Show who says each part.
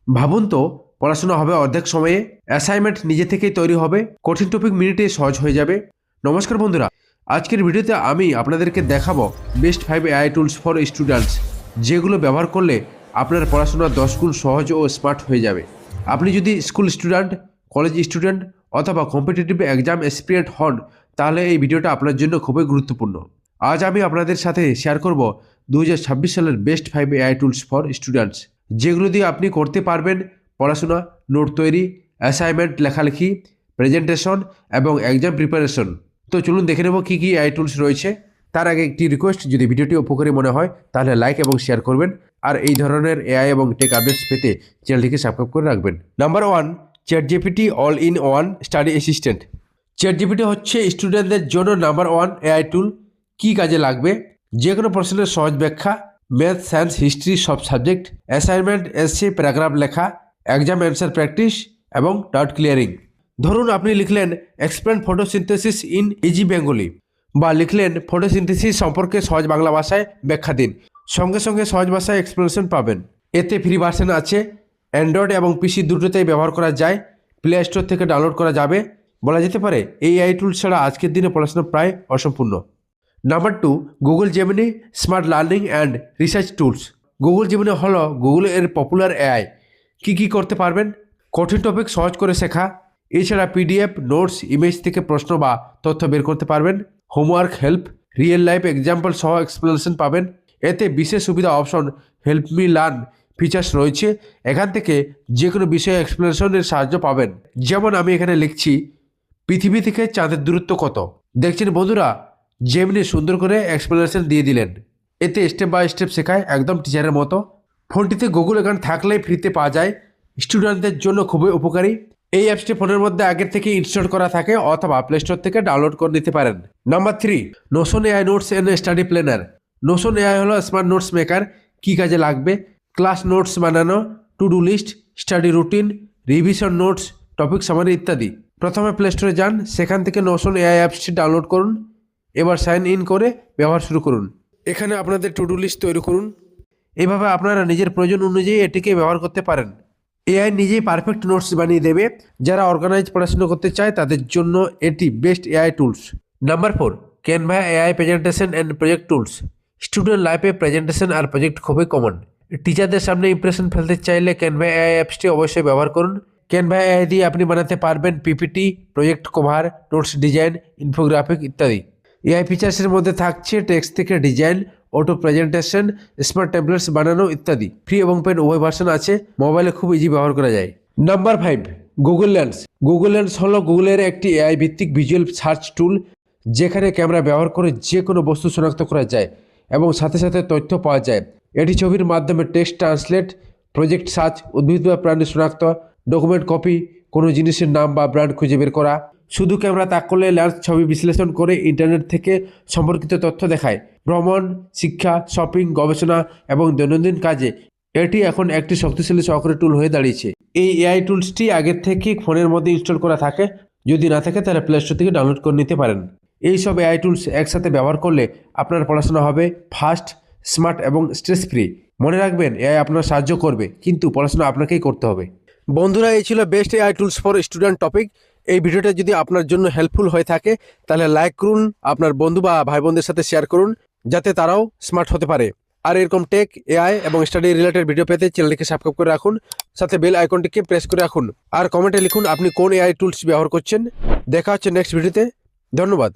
Speaker 1: ভাবুন তো, পড়াশোনা হবে অর্ধেক সময়ে, অ্যাসাইনমেন্ট নিজে থেকেই তৈরি হবে, কঠিন টপিক মিনিটে সহজ হয়ে যাবে। নমস্কার বন্ধুরা, আজকের ভিডিওতে আমি আপনাদেরকে দেখাবো best 5 AI tools for students, যেগুলো ব্যবহার করলে আপনার পড়াশোনা 10 গুণ সহজ ও স্মার্ট হয়ে যাবে। আপনি যদি স্কুল স্টুডেন্ট, কলেজ স্টুডেন্ট অথবা কম্পিটিটিভ এক্সাম অ্যাসপিরেন্ট হন, তাহলে এই ভিডিওটা আপনার জন্য খুবই গুরুত্বপূর্ণ। আজ আমি আপনাদের সাথে শেয়ার করব 2026 সালের best 5 AI tools for students, যেগুলো দিয়ে আপনি করতে পারবেন পড়াশোনা, নোট তৈরি, অ্যাসাইনমেন্ট লেখালেখি, প্রেজেন্টেশন এবং এক্সাম প্রিপারেশন। তো চলুন দেখে নেব কী কী এআই টুলস রয়েছে। তার আগে একটি রিকোয়েস্ট, যদি ভিডিওটি উপকারী মনে হয় তাহলে লাইক এবং শেয়ার করবেন, আর এই ধরনের এআই এবং টেক আপডেটস পেতে চ্যানেলটিকে সাবস্ক্রাইব করে রাখবেন। Number 1, ChatGPT all in one study assistant. ChatGPT হচ্ছে স্টুডেন্টদের জন্য নাম্বার 1 এআই টুল। কী কাজে লাগবে? যে কোনো প্রশ্নের সহজ ব্যাখ্যা, ম্যাথ, সায়েন্স, হিস্ট্রি সব সাবজেক্ট, অ্যাসাইনমেন্ট, এসে, প্যারাগ্রাফ লেখা, এক্সাম অ্যান্সার প্র্যাকটিস এবং ডাউট ক্লিয়ারিং। ধরুন আপনি লিখলেন explain photosynthesis in easy Bengali, বা লিখলেন ফটোসিনথেসিস সম্পর্কে সহজ বাংলা ভাষায় ব্যাখ্যা দিন, সঙ্গে সঙ্গে সহজ ভাষায় এক্সপ্লেনেশন পাবেন। এতে ফ্রি ভার্সন আছে, অ্যান্ড্রয়েড এবং পিসি দুটোতেই ব্যবহার করা যায়, প্লে স্টোর থেকে ডাউনলোড করা যাবে। বলা যেতে পারে এই এআই টুলস ছাড়া আজকের দিনে পড়াশোনা প্রায় অসম্পূর্ণ। Number 2, Google Gemini smart learning and research tools. Google Gemini হলো গুগলের পপুলার এআই। কী করতে পারবেন? কঠিন টপিক সহজ করে শেখা, এছাড়া পিডিএফ, নোটস, ইমেজ থেকে প্রশ্ন বা তথ্য বের করতে পারবেন, homework help, real life example সহ এক্সপ্লেনেশন পাবেন। এতে বিশেষ সুবিধা option help me learn features রয়েছে, এখান থেকে যে কোনো বিষয়ে এক্সপ্লেনেশনের সাহায্য পাবেন। যেমন আমি এখানে লিখছি পৃথিবী থেকে চাঁদের দূরত্ব কত। দেখছেন বন্ধুরা, যেমনি সুন্দর করে এক্সপ্লেনেশন দিয়ে দিলেন। এতে স্টেপ বাই স্টেপ শেখায়, একদম টিচারের মতো। ফোনটিতে গুগল অ্যাকাউন্ট থাকলেই ফ্রিতে পাওয়া যায়, স্টুডেন্টদের জন্য খুবই উপকারী। এই অ্যাপসটি ফোনের মধ্যে আগের থেকে ইনস্টল করা থাকে অথবা প্লে স্টোর থেকে ডাউনলোড করে নিতে পারেন। Number 3, Notion AI notes and study planner. Notion AI হলো স্মার্ট নোটস মেকার। কী কাজে লাগবে? ক্লাস নোটস বানানো, to do list, study routine, revision notes, topic summary ইত্যাদি। প্রথমে প্লে স্টোরে যান, সেখান থেকে নোশন এআই অ্যাপসটি ডাউনলোড করুন। এবার সাইন ইন করে ব্যবহার শুরু করুন। এখানে আপনাদের টু ডু লিস্ট তৈরি করুন। এভাবে আপনারা নিজের প্রয়োজন অনুযায়ী এটিকে ব্যবহার করতে পারেন। এআই নিজেই পারফেক্ট নোটস বানিয়ে দেবে। যারা অর্গানাইজ পড়াশোনা করতে চায় তাদের জন্য এটি best AI tools. Number 4, Canva AI presentation and project tools. Student লাইফে প্রেজেন্টেশন আর প্রজেক্ট খুবই কমন। টিচারদের সামনে ইমপ্রেশন ফেলতে চাইলে ক্যানভা এআই অ্যাপসটি অবশ্যই ব্যবহার করুন। ক্যানভা এআই দিয়ে আপনি বানাতে পারবেন PPT, project cover, notes design, infographic ইত্যাদি। এআই ফিচার্সের মধ্যে থাকছে টেক্সট থেকে design, auto presentation, smart tablets বানানো ইত্যাদি। ফ্রি এবং পেড উভয় ভার্সন আছে, মোবাইলে খুব ইজি ব্যবহার করা যায়। Number 5, Google lens. Google lens হলো গুগলের একটি এআই ভিত্তিক ভিজুয়াল সার্চ টুল, যেখানে ক্যামেরা ব্যবহার করে যে কোনো বস্তু শনাক্ত করা যায় এবং সাথে সাথে তথ্য পাওয়া যায়। এটি ছবির মাধ্যমে টেক্সট ট্রান্সলেট, প্রজেক্ট সার্চ, উদ্ভিদ বা প্রাণী শনাক্ত, ডকুমেন্ট কপি, কোনো জিনিসের নাম বা ব্র্যান্ড খুঁজে বের করা। শুধু ক্যামেরা তাক করলে লেন্স ছবি বিশ্লেষণ করে ইন্টারনেট থেকে সম্পর্কিত তথ্য দেখায়। ভ্রমণ, শিক্ষা, শপিং, গবেষণা এবং দৈনন্দিন কাজে এটি এখন একটি শক্তিশালী সহকারী টুল হয়ে দাঁড়িয়েছে। এই এআই টুলসটি আগের থেকে ফোনের মধ্যে ইনস্টল করা থাকে, যদি না থাকে তাহলে প্লে স্টোর থেকে ডাউনলোড করে নিতে পারেন। এই সব এআই টুলস একসাথে ব্যবহার করলে আপনার পড়াশোনা হবে ফাস্ট, স্মার্ট এবং স্ট্রেস ফ্রি। মনে রাখবেন, এআই আপনার সাহায্য করবে, কিন্তু পড়াশোনা আপনাকেই করতে হবে। বন্ধুরা, এই ছিল best AI tools for student topic. এই ভিডিওটা যদি আপনার জন্য হেল্পফুল হয়ে থাকে তাহলে লাইক করুন, আপনার বন্ধু বা ভাই বোনদের সাথে শেয়ার করুন, যাতে তারাও স্মার্ট হতে পারে। আর এরকম টেক, এআই এবং স্টাডি রিলেটেড ভিডিও পেতে চ্যানেলটিকে সাবস্ক্রাইব করে রাখুন, সাথে বেল আইকনটিকে প্রেস করে রাখুন। আর কমেন্টে লিখুন আপনি কোন এআই টুলস ব্যবহার করছেন। দেখা হচ্ছে নেক্সট ভিডিওতে। ধন্যবাদ।